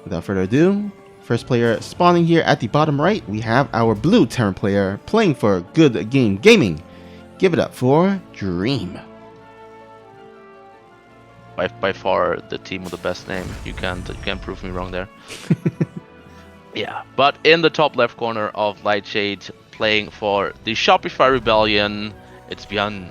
Without further ado, first player spawning here at the bottom right, we have our blue Terran player playing for Good Game Gaming. Give it up for Dream. By far the team with the best name. You can't prove me wrong there. Yeah, but in the top left corner of Lightshade, playing for the Shopify Rebellion, it's Byun.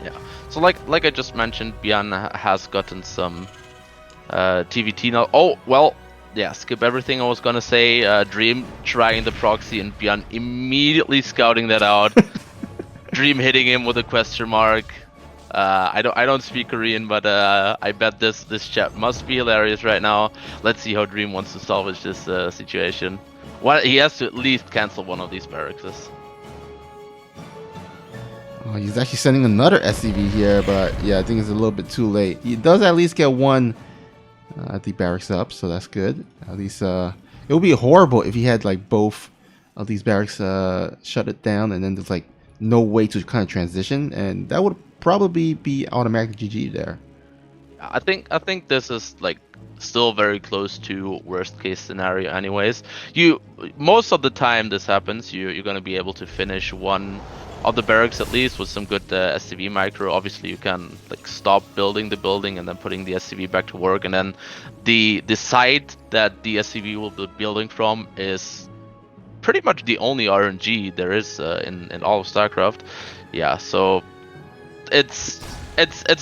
Yeah, so like I just mentioned, Byun has gotten some TVT now. Oh, well, yeah, skip everything I was gonna say. Dream trying the proxy and Byun immediately scouting that out. Dream hitting him with a question mark. I don't speak Korean, but I bet this chat must be hilarious right now. Let's see how Dream wants to salvage this situation. Well, he has to at least cancel one of these barracks. Oh, he's actually sending another SCV here, but yeah, I think it's a little bit too late. He does at least get one at the barracks up, so that's good. At least it would be horrible if he had like both of these barracks shut it down, and then there's like no way to kind of transition, and that would probably be automatic GG there. I think this is like still very close to worst case scenario anyways. Most of the time this happens, you're gonna be able to finish one of the barracks at least with some good SCV micro. Obviously you can like stop building the building and then putting the SCV back to work, and then the site that the SCV will be building from is pretty much the only RNG there is in all of StarCraft. Yeah, so it's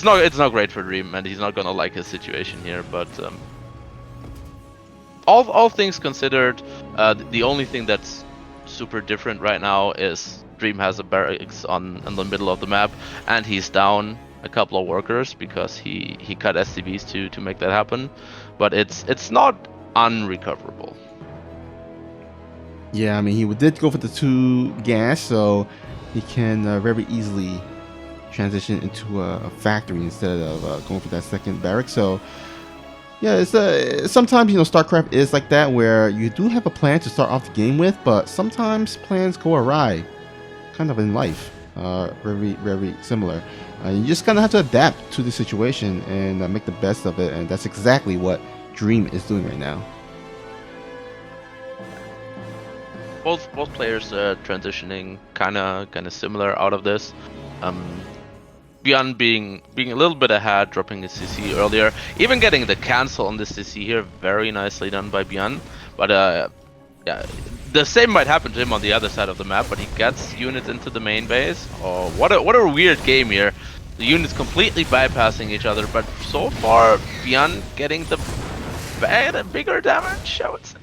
not great for Dream, and he's not gonna like his situation here. But all things considered, the only thing that's super different right now is Dream has a barracks in the middle of the map, and he's down a couple of workers because he cut SCVs to make that happen. But it's not unrecoverable. Yeah, I mean, he did go for the 2 gas, so he can very easily transition into a factory instead of going for that second barrack. So yeah, it's sometimes, you know, StarCraft is like that, where you do have a plan to start off the game with, but sometimes plans go awry, kind of in life. Very similar. You just kind of have to adapt to the situation and make the best of it, and that's exactly what Dream is doing right now. Both players transitioning kind of similar out of this. Byun being a little bit ahead, dropping his CC earlier, even getting the cancel on the CC here, very nicely done by Byun. But yeah, the same might happen to him on the other side of the map, but he gets units into the main base. Oh, what a weird game here. The units completely bypassing each other, but so far Byun getting the bigger damage, I would say.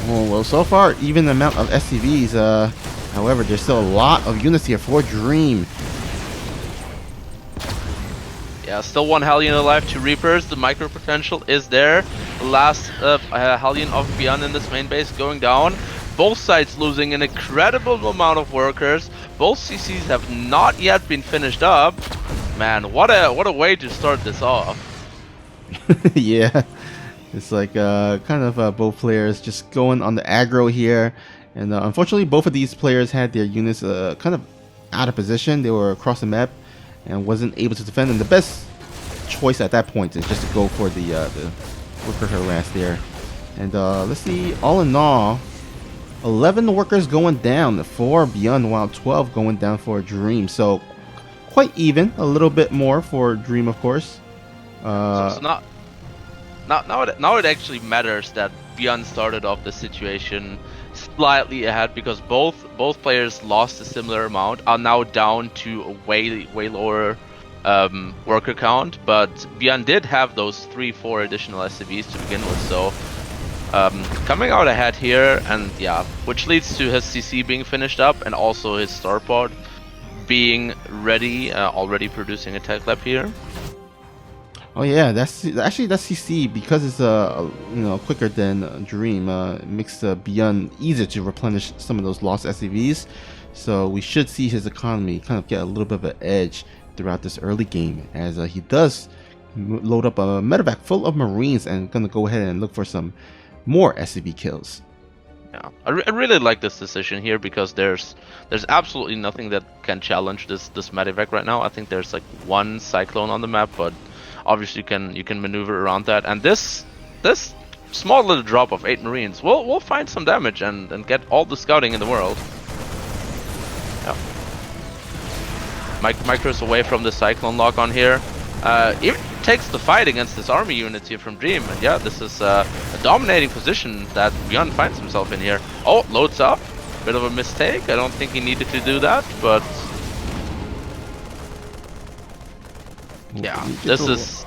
Well, so far, even amount of SCVs. However, there's still a lot of units here for Dream. Yeah, still one Hellion alive, 2 Reapers. The micro potential is there. The last Hellion of Byun in this main base going down. Both sides losing an incredible amount of workers. Both CCs have not yet been finished up. Man, what a way to start this off. Yeah. It's like kind of both players just going on the aggro here, and unfortunately both of these players had their units kind of out of position. They were across the map and wasn't able to defend, and the best choice at that point is just to go for the worker harass there. And let's see, all in all, 11 workers going down for Byun, while 12 going down for Dream. So quite even, a little bit more for Dream, of course. So it's not. Now it actually matters that Byun started off the situation slightly ahead, because both players lost a similar amount, are now down to a way lower worker count, but Byun did have those 3-4 additional SCVs to begin with, so coming out ahead here, and yeah, which leads to his CC being finished up and also his starport being ready, already producing a tech lab here. Oh yeah, that's CC, because it's you know, quicker than Dream. Makes Byun easier to replenish some of those lost SCVs. So we should see his economy kind of get a little bit of an edge throughout this early game, as he does load up a medevac full of Marines and gonna go ahead and look for some more SCV kills. Yeah, I really like this decision here because there's absolutely nothing that can challenge this medevac right now. I think there's like one cyclone on the map, but obviously you can maneuver around that. And this small little drop of 8 Marines will find some damage and get all the scouting in the world. Yeah. Micros away from the cyclone lock on here. It takes the fight against this army unit here from Dream, and yeah, this is a dominating position that Byun finds himself in here. Oh, loads up. Bit of a mistake. I don't think he needed to do that, but yeah, this is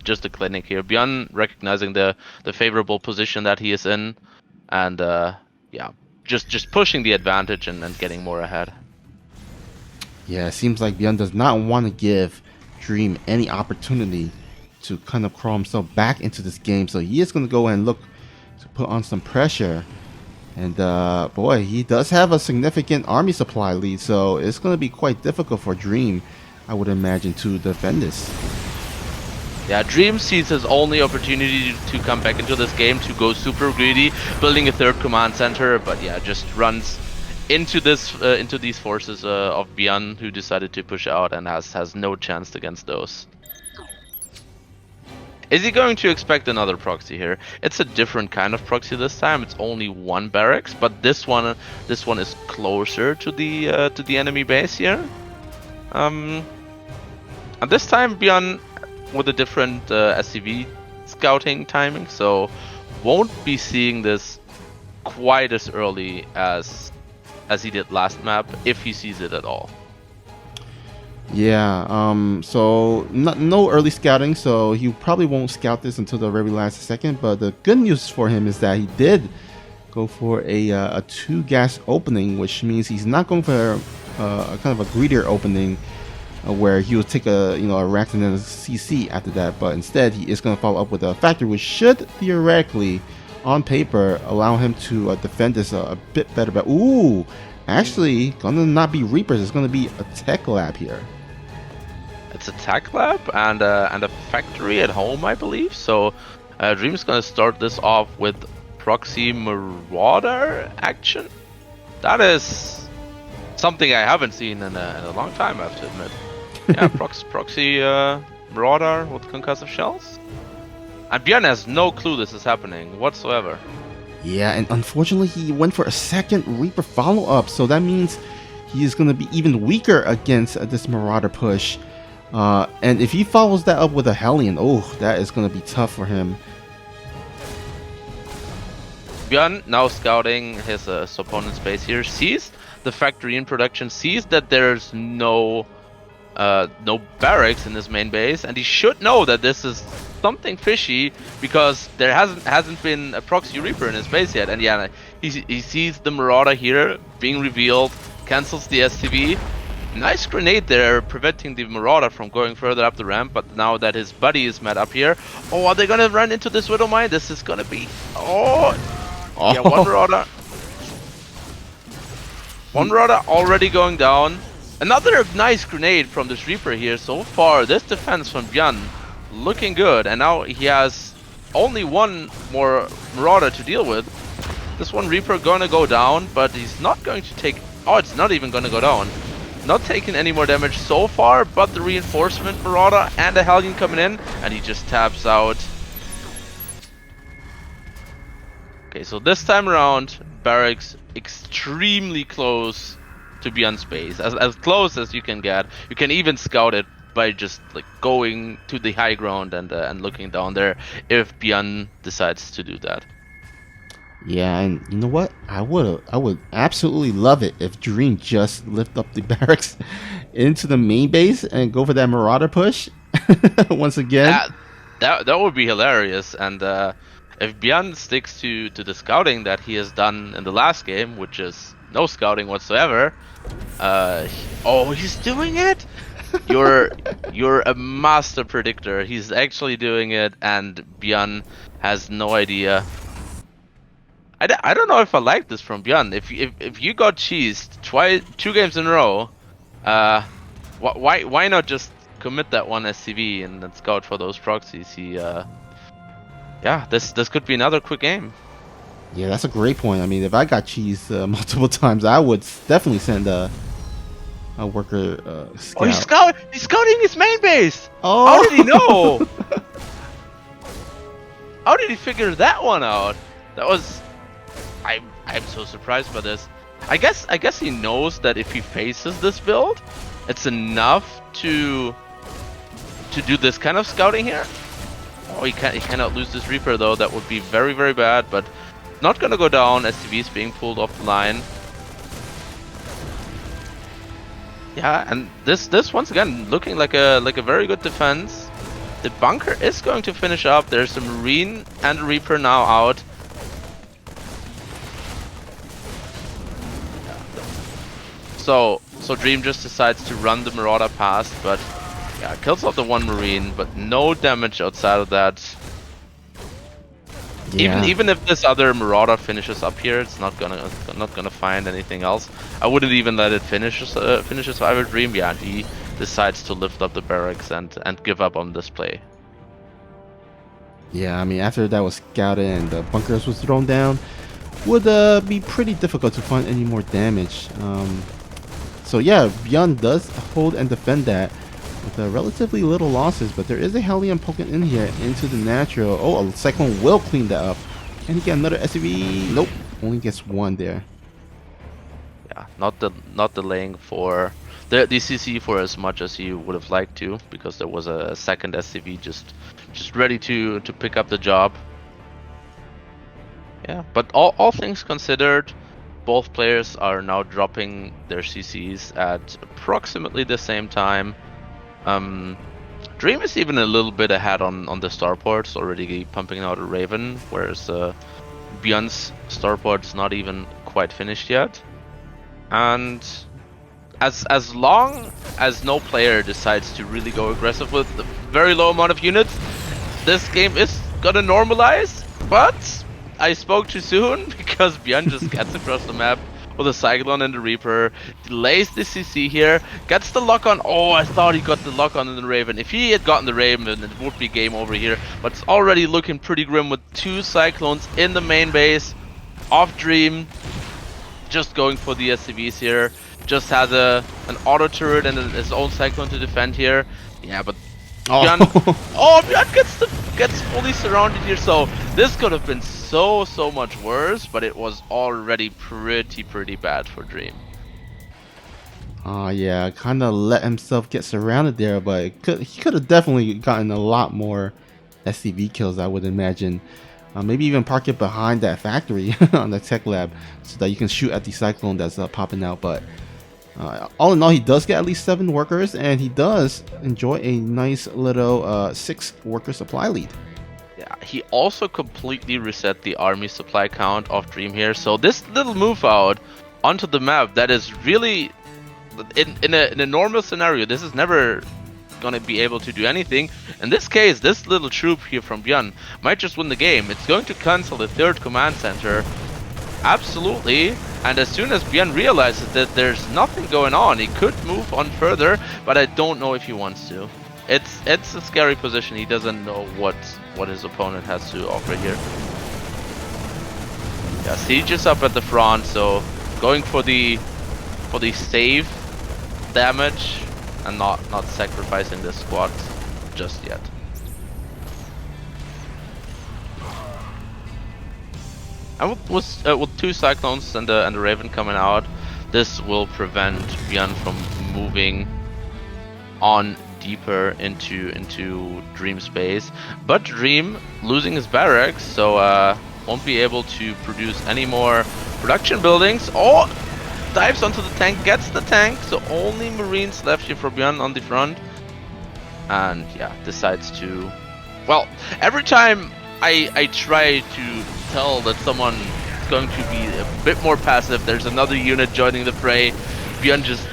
just a clinic here. Byun recognizing the favorable position that he is in, and yeah, just pushing the advantage and getting more ahead. Yeah, it seems like Byun does not want to give Dream any opportunity to kind of crawl himself back into this game, so he is going to go and look to put on some pressure. And boy, he does have a significant army supply lead, so it's going to be quite difficult for Dream, I would imagine, to defend this. Yeah, Dream sees his only opportunity to come back into this game to go super greedy, building a third command center, but yeah, just runs into these forces of Byun, who decided to push out and has no chance against those. Is he going to expect another proxy here? It's a different kind of proxy this time. It's only one barracks, but this one is closer to the enemy base here. And this time Byun with a different SCV scouting timing, so won't be seeing this quite as early as he did last map, if he sees it at all. Yeah, so no early scouting, so he probably won't scout this until the very last second. But the good news for him is that he did go for a 2-gas opening, which means he's not going for a kind of a greedier opening where he will take a rack and then a CC after that. But instead, he is going to follow up with a factory, which should theoretically, on paper, allow him to defend this a bit better. But ooh, actually, gonna not be Reapers. It's gonna be a tech lab here. It's a tech lab and a factory at home, I believe. So Dream's gonna start this off with proxy marauder action. That is something I haven't seen in a long time, I have to admit. Yeah, proxy marauder with concussive shells. And Byun has no clue this is happening whatsoever. Yeah, and unfortunately he went for a second Reaper follow-up, so that means he is going to be even weaker against this Marauder push. And if he follows that up with a Hellion, oh, that is going to be tough for him. Byun, now scouting his opponent's base here, sees the factory in production, sees that there's no barracks in his main base, and he should know that this is something fishy because there hasn't been a proxy Reaper in his base yet. And yeah, he sees the Marauder here being revealed, cancels the STV. Nice grenade there, preventing the Marauder from going further up the ramp. But now that his buddy is met up here, oh, are they gonna run into this Widow Mine? This is gonna be yeah, one Marauder already going down. Another nice grenade from this Reaper here. So far, this defense from Byun looking good, and now he has only one more Marauder to deal with. This one Reaper gonna go down, but he's not going to take... Oh, it's not even gonna go down. Not taking any more damage so far, but the reinforcement Marauder and a Hellion coming in, and he just taps out. Okay, so this time around, barracks extremely close to Byun's base. As close as you can get. You can even scout it by just like going to the high ground and looking down there if Byun decides to do that. Yeah, and you know what? I would absolutely love it if Dream just lift up the barracks into the main base and go for that Marauder push once again. That would be hilarious. And if Byun sticks to the scouting that he has done in the last game, which is no scouting whatsoever, oh, he's doing it. You're a master predictor. He's actually doing it, and Byun has no idea. I don't know if I like this from Byun. If you got cheesed 2 games in a row, why not just commit that one SCV and then scout for those proxies? Yeah, this could be another quick game. Yeah, that's a great point. I mean, if I got cheese multiple times, I would definitely send a worker Oh, scout. he's scouting his main base. How did he know? Oh! How did he figure that one out? That was, I'm so surprised by this. I guess he knows that if he faces this build, it's enough to do this kind of scouting here. Oh, he cannot lose this Reaper though. That would be very, very bad, but not gonna go down. SCV's being pulled off the line. Yeah, and this once again looking like a very good defense. The bunker is going to finish up. There's a Marine and a Reaper now out. So Dream just decides to run the Marauder past, but yeah, kills off the one Marine, but no damage outside of that. Yeah. Even if this other Marauder finishes up here, it's not gonna find anything else. I wouldn't even let it finish Survivor Dream. Yeah, he decides to lift up the barracks and give up on this play. Yeah, I mean, after that was scouted and the bunkers was thrown down, would be pretty difficult to find any more damage. So yeah, Byun does hold and defend that with relatively little losses, but there is a Hellion poking in here into the natural. Oh, a Cyclone will clean that up. Can he get another SCV? Nope, only gets one there. Yeah, not delaying for the CC for as much as he would have liked to, because there was a second SCV just ready to pick up the job. Yeah, but all things considered, both players are now dropping their CCs at approximately the same time. Dream is even a little bit ahead on the starports, already pumping out a Raven, whereas Byun's starport's not even quite finished yet. And as long as no player decides to really go aggressive with a very low amount of units, this game is gonna normalize. But I spoke too soon, because Byun just gets across the map with a Cyclone and the Reaper, delays the CC here, gets the lock on. Oh, I thought he got the lock on in the Raven. If he had gotten the Raven, it would be game over here. But it's already looking pretty grim with two Cyclones in the main base. Off Dream, just going for the SCVs here. Just has an auto turret and his own Cyclone to defend here. Yeah, but Byun, Byun gets fully surrounded here, so this could have been so much worse, but it was already pretty bad for Dream. Yeah, kind of let himself get surrounded there, but he could have definitely gotten a lot more SCV kills, I would imagine. Maybe even park it behind that factory on the tech lab so that you can shoot at the Cyclone that's popping out. But all in all, he does get at least 7 workers, and he does enjoy a nice little 6 worker supply lead. Yeah, he also completely reset the army supply count of Dream here. So this little move out onto the map, that is really, in a normal scenario, this is never gonna be able to do anything. In this case, this little troop here from Byun might just win the game. It's going to cancel the 3rd command center. Absolutely. And as soon as Byun realizes that there's nothing going on, he could move on further, but I don't know if he wants to. It's a scary position. He doesn't know what his opponent has to offer here. Yeah, Siege is up at the front, so going for the save damage and not sacrificing the squad just yet. And with 2 Cyclones and the Raven coming out, this will prevent Byun from moving on deeper into Dream space. But Dream losing his barracks, so won't be able to produce any more production buildings. Oh, dives onto the tank, gets the tank, so only Marines left here for Byun on the front. And yeah, decides to, well, every time I try to tell that someone is going to be a bit more passive, there's another unit joining the fray. Byun just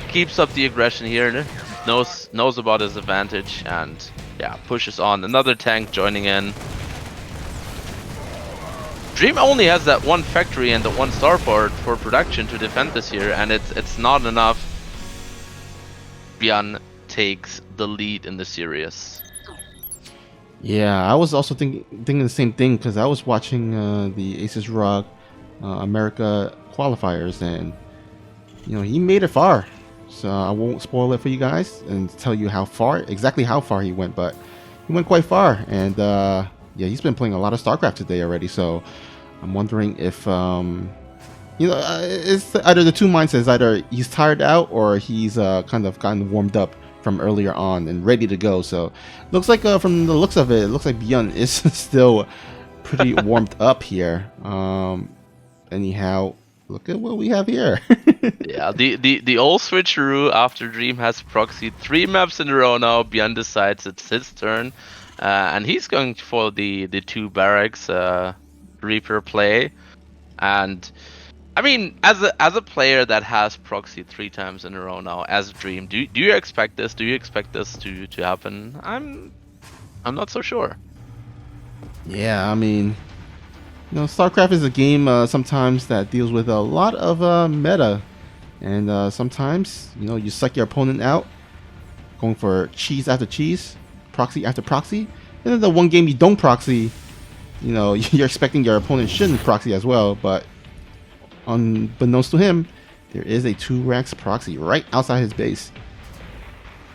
keeps up the aggression here, knows about his advantage, and yeah, pushes on. Another tank joining in. Dream only has that one factory and the one starport for production to defend this here, and it's not enough. Byun takes the lead in the series. Yeah, I was also thinking the same thing because I was watching the Aces Rock America qualifiers, and he made it far. So I won't spoil it for you guys and tell you exactly how far he went, but he went quite far. And yeah, he's been playing a lot of StarCraft today already. So I'm wondering if it's either the two mindsets: either he's tired out or he's kind of gotten warmed up from earlier on and ready to go. So looks like from the looks of it looks like Byun is still pretty warmed up here. Anyhow, look at what we have here. Yeah, the old switcheroo after Dream has proxied 3 maps in a row now. Byun decides it's his turn, and he's going for the 2 barracks Reaper play. And I mean, as a player that has proxied 3 times in a row now as Dream, do you expect this? Do you expect this to happen? I'm not so sure. Yeah, I mean, StarCraft is a game sometimes that deals with a lot of meta, and sometimes you suck your opponent out, going for cheese after cheese, proxy after proxy, and then the one game you don't proxy, you're expecting your opponent shouldn't proxy as well, but unbeknownst to him, there is a 2 racks proxy right outside his base.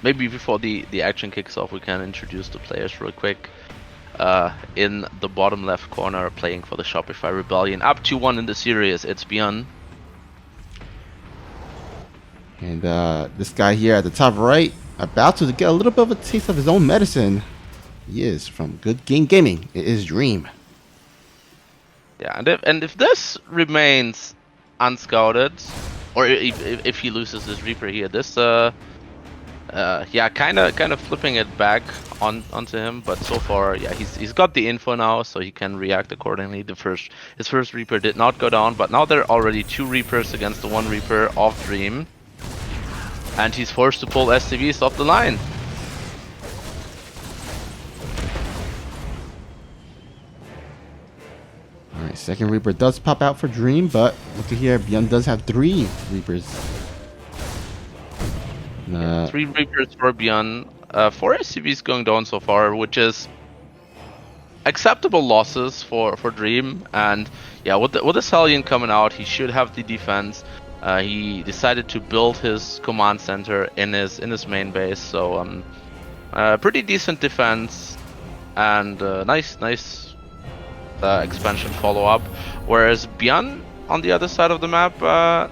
Maybe before the action kicks off, we can introduce the players real quick. In the bottom left corner, playing for the Shopify Rebellion, up 2-1 in the series, it's Byun. And this guy here at the top right, about to get a little bit of a taste of his own medicine. He is from Good Game Gaming. It is Dream. Yeah, and if this remains unscouted, or if he loses this Reaper here, this yeah, kind of flipping it back onto him. But so far, yeah, he's got the info now, so he can react accordingly. His first Reaper did not go down, but now there are already 2 Reapers against the 1 Reaper of Dream, and he's forced to pull SCVs off the line. Alright, second Reaper does pop out for Dream, but look at here, Byun does have 3 Reapers. 3 Reapers for Byun, 4 SCVs going down so far, which is acceptable losses for Dream. And yeah, with this Hellion coming out, he should have the defense. He decided to build his command center in his main base, so pretty decent defense and nice expansion follow-up. Whereas Byun on the other side of the map,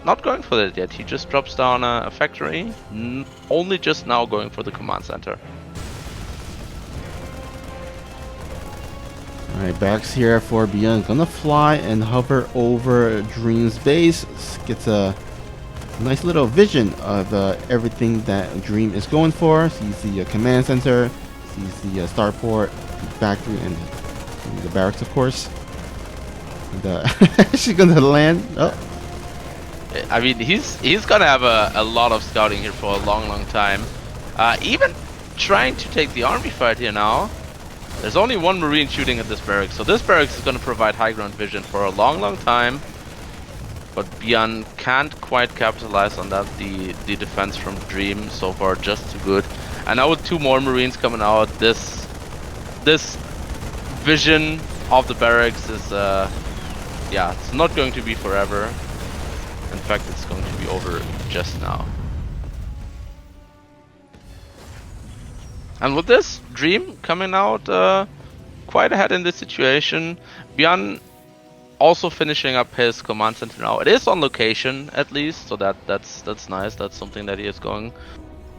not going for that yet. He just drops down a factory, only just now going for the command center. Alright, backs here for Byun. Gonna fly and hover over Dream's base. Gets a nice little vision of everything that Dream is going for. Sees the command center, sees the starport, the factory, and the barracks, of course. And she's gonna land. Oh. I mean, he's gonna have a lot of scouting here for a long time. Even trying to take the army fight here now. There's only 1 Marine shooting at this barracks, so this barracks is gonna provide high ground vision for a long time. But Byun can't quite capitalize on that. The defense from Dream so far just too good. And now with 2 more Marines coming out, this vision of the barracks is yeah, it's not going to be forever. In fact, it's going to be over just now. And with this, Dream coming out quite ahead in this situation. Byun also finishing up his command center now. It is on location at least, so that's nice. That's something that he is going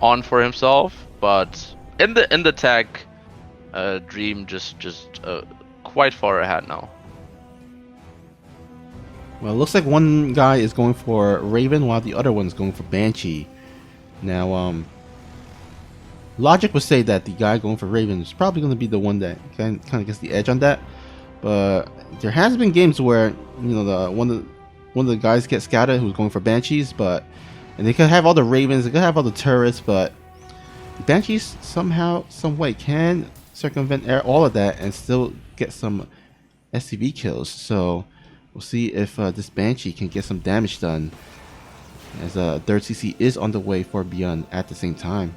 on for himself. But in the tech, Dream just quite far ahead now. Well, it looks like one guy is going for Raven while the other one's going for Banshee. Now, logic would say that the guy going for Raven is probably going to be the one that kind of gets the edge on that. But there has been games where one of the guys gets scouted who's going for Banshees, and they could have all the Ravens, they could have all the turrets, but the Banshees somehow, some way can circumvent all of that and still get some SCV kills. So we'll see if this Banshee can get some damage done, as third CC is on the way for Byun at the same time.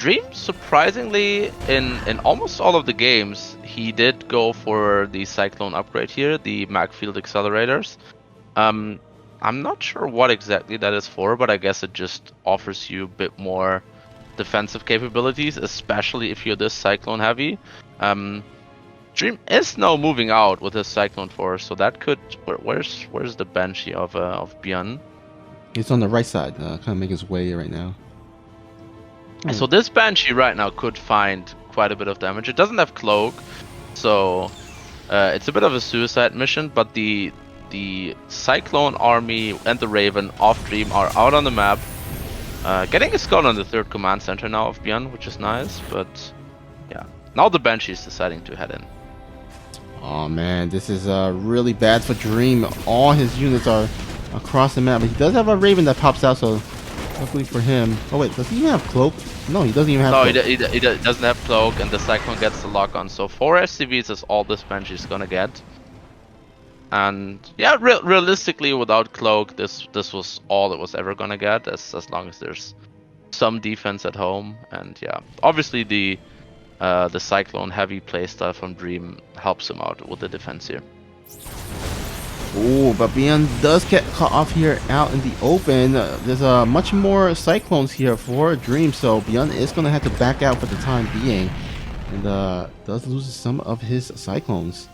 Dream, surprisingly, in almost all of the games, he did go for the Cyclone upgrade here, the mag field accelerators. I'm not sure what exactly that is for, but I guess it just offers you a bit more defensive capabilities, especially if you're this Cyclone heavy. Dream is now moving out with his Cyclone Force, so that could... Where's the Banshee of Byun? It's on the right side, kind of making his way right now. So this Banshee right now could find quite a bit of damage. It doesn't have Cloak, so it's a bit of a suicide mission, but the Cyclone army and the Raven of Dream are out on the map. Getting a scout on the 3rd command center now of Byun, which is nice, but yeah. Now the Banshee is deciding to head in. Oh man, this is really bad for Dream. All his units are across the map, but he does have a Raven that pops out, so luckily for him. Oh wait, does he even have Cloak? No, he doesn't even have Cloak. No, he doesn't have Cloak, and the Cyclone gets the lock on. So 4 SCVs is all this Banshee is gonna get. And yeah, realistically, without Cloak, this was all it was ever gonna get, as long as there's some defense at home. And yeah, obviously the Cyclone heavy playstyle from Dream helps him out with the defense here. Oh, but Byun does get caught off here out in the open. There's much more Cyclones here for Dream, so Byun is going to have to back out for the time being, and does lose some of his Cyclones.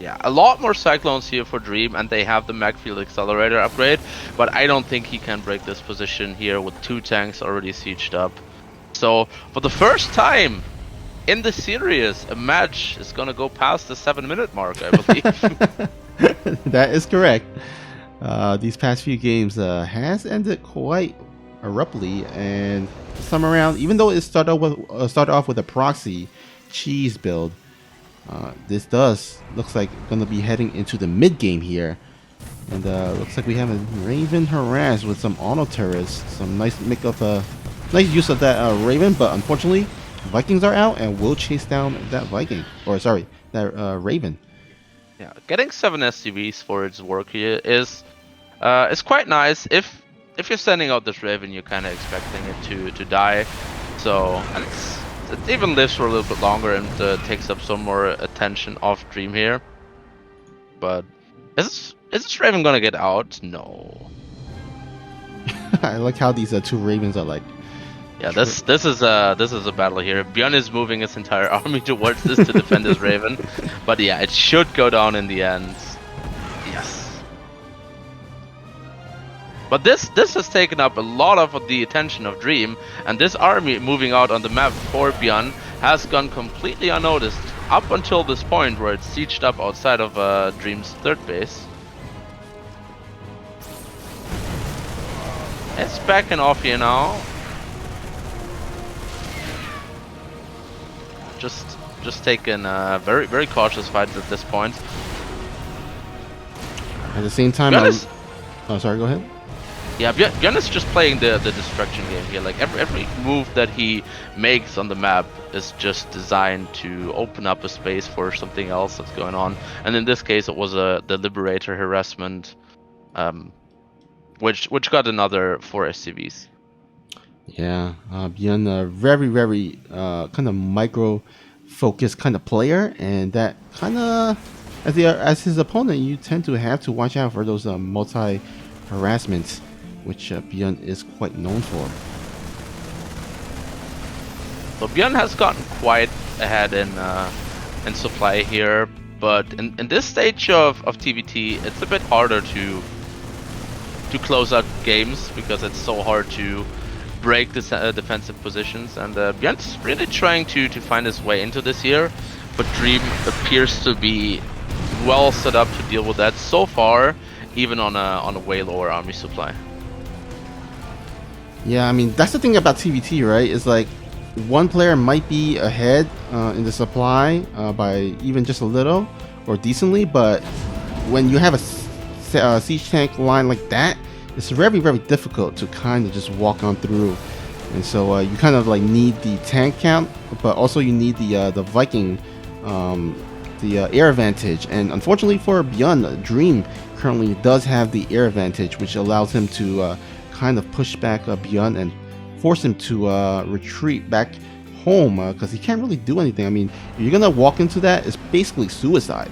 Yeah, a lot more Cyclones here for Dream, and they have the mag field accelerator upgrade, but I don't think he can break this position here with 2 tanks already sieged up. So for the first time in the series, a match is going to go past the 7-minute mark, I believe. That is correct. These past few games has ended quite abruptly, and this time around, even though it started off with a proxy cheese build, this looks like going to be heading into the mid game here, and looks like we have a Raven harass with some auto turrets. Some nice nice use of that Raven, but unfortunately, Vikings are out and will chase down that Viking, or sorry, that Raven. Yeah, getting 7 SCVs for its work here is quite nice. If you're sending out this Raven, you're kind of expecting it to die. So, and it even lives for a little bit longer and takes up some more attention off Dream here. But is this Raven gonna get out? No. I like how these 2 Ravens are like. Yeah, this is a battle here. Byun is moving his entire army towards this to defend his Raven, but yeah, it should go down in the end. Yes. But this has taken up a lot of the attention of Dream, and this army moving out on the map for Byun has gone completely unnoticed up until this point where it's sieged up outside of Dream's 3rd base. It's backing off here now. Just taking very, very cautious fights at this point. At the same time, oh, sorry, go ahead. Yeah, Byun is just playing the destruction game here. Like every move that he makes on the map is just designed to open up a space for something else that's going on. And in this case, it was the Liberator harassment, which got another 4 SCVs. Yeah, Byun, very, very kind of micro-focused kind of player, and that kind of, as his opponent, you tend to have to watch out for those multi-harassments, which Byun is quite known for. So Byun has gotten quite ahead in supply here, but in this stage of TVT, it's a bit harder to close out games because it's so hard to break the defensive positions, and Byun's really trying to find his way into this here, but Dream appears to be well set up to deal with that so far, even on a way lower army supply. Yeah, I mean, that's the thing about TVT, right? It's like one player might be ahead in the supply by even just a little or decently, but when you have a siege tank line like that, it's very, very difficult to kind of just walk on through. And so you kind of like need the tank count, but also you need the Viking, the air advantage. And unfortunately for Byun, Dream currently does have the air advantage, which allows him to kind of push back Byun and force him to retreat back home because he can't really do anything. I mean, if you're gonna walk into that, it's basically suicide.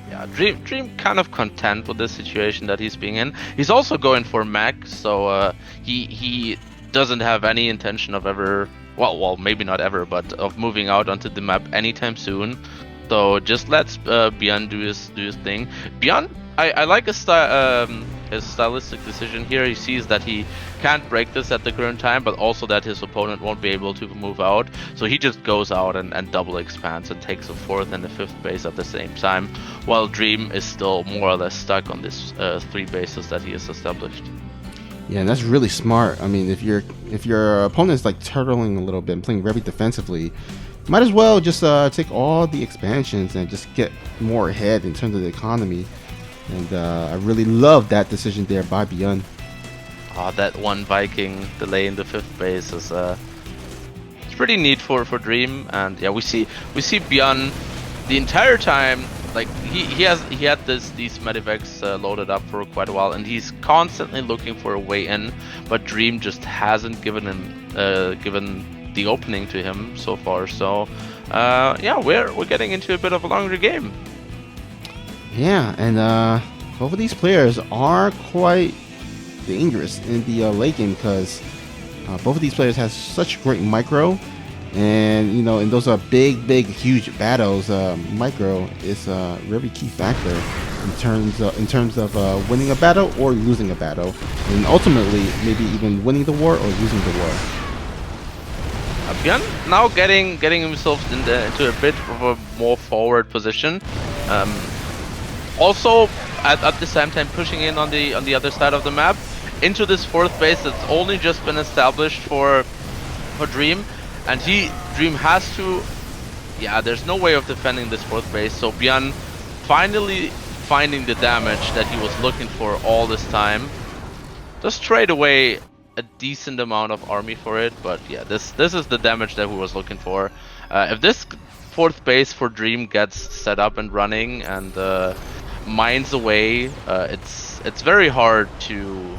Yeah, Dream kind of content with this situation that he's being in. He's also going for mech, so he doesn't have any intention of ever, well, maybe not ever, but of moving out onto the map anytime soon. So just let's Byun do his thing. Byun, I like his stylistic decision here. He sees that he can't break this at the current time, but also that his opponent won't be able to move out. So he just goes out and double expands and takes a 4th and a 5th base at the same time, while Dream is still more or less stuck on this 3 bases that he has established. Yeah, and that's really smart. I mean, if your opponent's like turtling a little bit and playing very defensively, might as well just take all the expansions and just get more ahead in terms of the economy. And I really love that decision there by Byun. That one Viking delay in the 5th base is it's pretty neat for Dream. And yeah, we see Byun the entire time. Like he had these medivacs loaded up for quite a while, and he's constantly looking for a way in, but Dream just hasn't given the opening to him so far. So yeah, we're getting into a bit of a longer game. Yeah, and both of these players are quite dangerous in the late game because both of these players have such great micro, and you know, in those are big, huge battles, micro is a very key factor in terms of winning a battle or losing a battle, and ultimately maybe even winning the war or losing the war. Byun now getting himself into a bit of a more forward position. Also, at the same time, pushing in on the other side of the map into this 4th base that's only just been established for Dream, and Dream has to. Yeah, there's no way of defending this 4th base. So Byun finally finding the damage that he was looking for all this time. Just trade away a decent amount of army for it, but yeah, this is the damage that he was looking for. If this 4th base for Dream gets set up and running and mines away, it's very hard to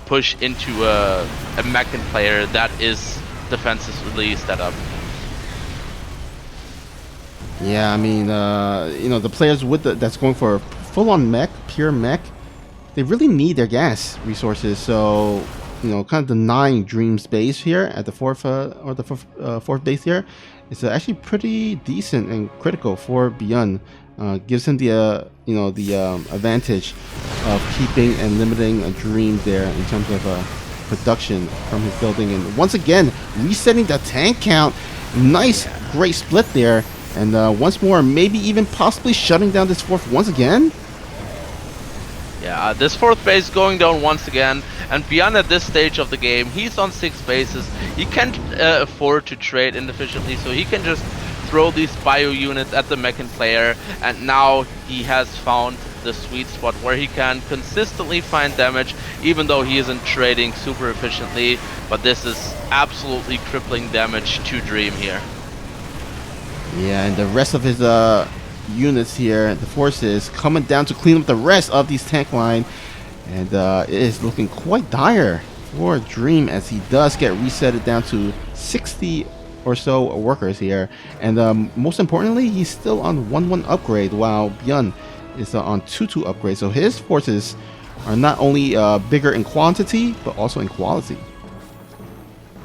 push into a mechan player that is defensively set up. Yeah, I mean, you know, the players with that's going for full-on mech, pure mech, they really need their gas resources. So, you know, kind of denying Dream's base here at the 4th base here is actually pretty decent and critical for Byun. Gives him the you know, the advantage of keeping and limiting a Dream there in terms of production from his building, and once again resetting the tank count. Nice, great split there, and once more maybe even possibly shutting down this 4th once again. Yeah, this 4th base going down once again, and Byun at this stage of the game, he's on 6 bases. He can't afford to trade inefficiently, so he can just throw these bio units at the mechan player, and now he has found the sweet spot where he can consistently find damage, even though he isn't trading super efficiently. But this is absolutely crippling damage to Dream here. Yeah, and the rest of his units here, the forces coming down to clean up the rest of these tank line, and it is looking quite dire for Dream as he does get resetted down to 60 or so workers here, and most importantly, he's still on 1-1 upgrade while Byun is on 2-2 upgrade. So his forces are not only bigger in quantity but also in quality.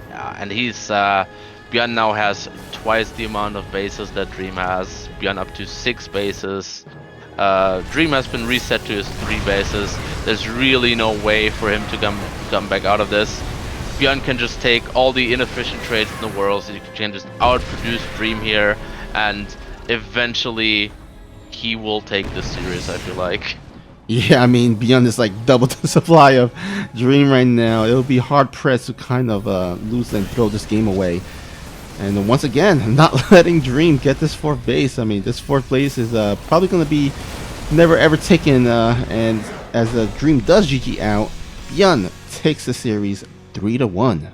Yeah, and he's Byun now has twice the amount of bases that Dream has. Byun up to 6 bases. Dream has been reset to his 3 bases. There's really no way for him to come back out of this. Byun can just take all the inefficient trades in the world, so you can just outproduce Dream here, and eventually he will take this series, I feel like. Yeah, I mean, Byun is like double the supply of Dream right now. It'll be hard pressed to kind of lose and throw this game away. And once again, not letting Dream get this 4th base. I mean, this 4th base is probably going to be never ever taken. And as Dream does GG out, Byun takes the series 3-1.